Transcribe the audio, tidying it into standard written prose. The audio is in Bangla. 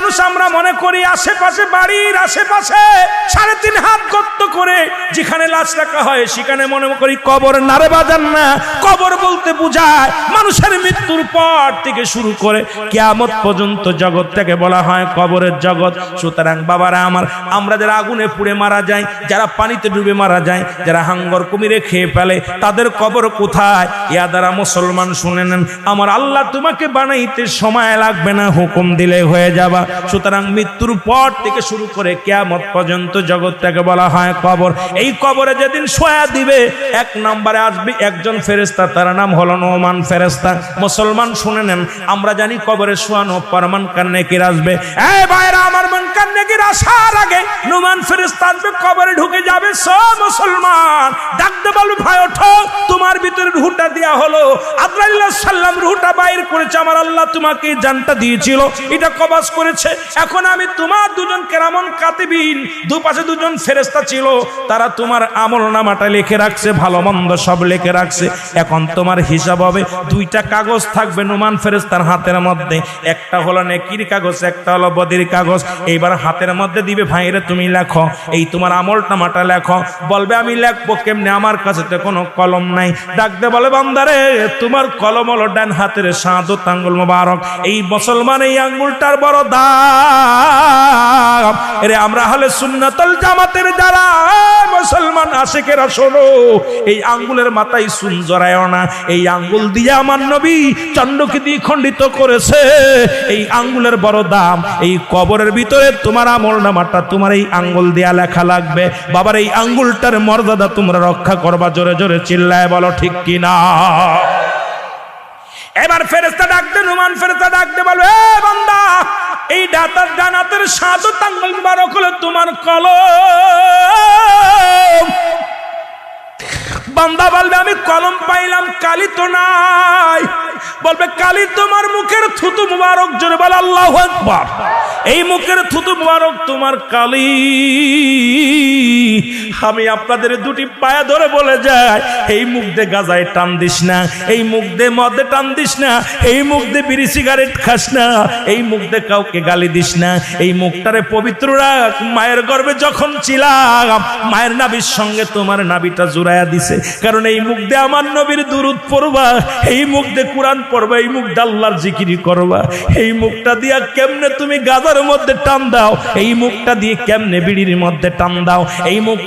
মানুষ আমরা মনে করি আশেপাশে, বাড়ির আশেপাশে 3.5 হাত গর্ত করে যেখানে লাশ রাখা হয় সেখানে মনে করি কবর। নারে বাজান না, কবর বলতে বোঝায় মানুষের মৃত্যুর পর থেকে শুরু করে কিয়ামত পর্যন্ত জগৎটাকে বলা হয় কবরের জগৎ। সুতরাং বাবারা আমার, আমরা যারা আগুনে পুড়ে মারা যায়, যারা পানিতে ডুবে মারা যায়, যারা হাঙ্গর কুমিরে খেয়ে ফেলে, তাদের কবর কোথায়? ইয়া দ্বারা মুসলমান শুনে নেন, আমার আল্লাহ তোমাকে বানাইতে সময় লাগবে না, হুকুম দিলে হয়ে যাবা। সুতরাং মৃত্যুর পর থেকে শুরু করে কিয়ামত পর্যন্ত জগৎটাকে বলা হয় কবর। এই কবরে যেদিন শোয়া দিবে, 1 নম্বরে আসবে একজন ফেরেশতা, তার নাম হলো নোমান ফেরেশতা। মুসলমান শুনে নেন, আমরা জানি কবরে শোয়ানো পর মুনকার নেকির আসবে। এই ভাইরা আমার, মুনকার নেকির আসার আগে নোমান ফেরেশতা আসবে, কবরে ঢুকে যাবে। সব মুসলমান ডাকতে বলবে, ভাই ওঠো, তোমার ভিতরে রূহটা দেয়া হলো। আজরাইল আলাইহিস সালাম রূহটা বাইর করেছে, আমার আল্লাহ তোমাকে জানটা দিয়েছিল, এটা কবজ করেছে। এখন আমি তোমার দুজন কেরামন কাতিবিন, দুপাশে দুজন ফেরেশতা ছিল, তারা তোমার আমলনামাটা লিখে রাখছে, ভালো মন্দ সব লিখে রাখছে। এখন তোমার হিসাব হবে, 2টা কাগজ থাকবে নোমান ফেরেশতার হাতের মধ্যে, একটা হলো নেকির কাগজ, একটা হলো বদির কাগজ। এইবার হাতের মধ্যে দিবে, ভাইরে তুমি লেখো, এই তোমার আমলনামাটা লেখো। বলবে আমি লিখবো কেমনে, আমার কাছে তো কোনো কলম নাই। ডাকতে বলে, বান্দারে তোমার কলম হলো ডান হাতের শাহাদাত আঙ্গুল মোবারক। এই মুসলমান এই আঙ্গুলটার বড় দাম। এরে আমরা আহলে সুন্নাতুল জামাতের যারা মুসলমান আশিকেরা, শোনো, এই আঙ্গুলের মাথায় সুন জড়ায়ও না। এই আঙ্গুল দিয়ে আমার নবী চন্দ্রকে দিয়ে খণ্ডিত করেছে। এই আঙ্গুলের বড় দাম। এই কবরের ভিতরে তোমার আমলনামাটা তোমার এই আঙ্গুল দিয়া লেখা লাগবে। বাবার এই আঙ্গুলটার মর্যাদা তোমরা রক্ষা করবা। জোরে জোরে চিল্লায় বলো ঠিক কিনা। এবার ফেরেশতা ডাকতে, নোমান ফেরেশতা ডাকতে বলো, এ বান্দা, এই ডান হাতের শাহাদাত আঙ্গুল মোবারক হলো তোমার কলম। বান্দা বলবে, আমি কলম পাইলাম, কালি তো নাই। বলবে, কালি তোমার মুখের থুতু মুবারক। জোরে বল আল্লাহু আকবার। এই মুখের থুতু মুবারক তোমার কালি। আমি আপনাদের 2টি পায়া ধরে বলে যাই, এই মুখ দিয়ে গাজায় টান দিস না, এই মুখ দিয়ে মদে টান দিস না, এই মুখ দিয়ে বিড়ি সিগারেট খাস না, এই মুখ দিয়ে কাউকে গালি দিস না। এই মুখটারে পবিত্র রাখ। মায়ের গর্ভে যখন ছিলাম, মায়ের নাভির সঙ্গে তোমার নাভিটা জুড়াইয়া দিছে, কারণ এই মুখ দিয়ে আমার নবীর দুরূদ পড়বা, এই মুখ দিয়ে কোরআন পড়বা, এই মুখ দিয়ে আল্লাহর জিকির করবা। এই মুখটা দিয়া কেমনে তুমি গাজার মধ্যে টান দাও, এই মুখটা দিয়ে কেমনে বিড়ির মধ্যে টান দাও, এই মুখ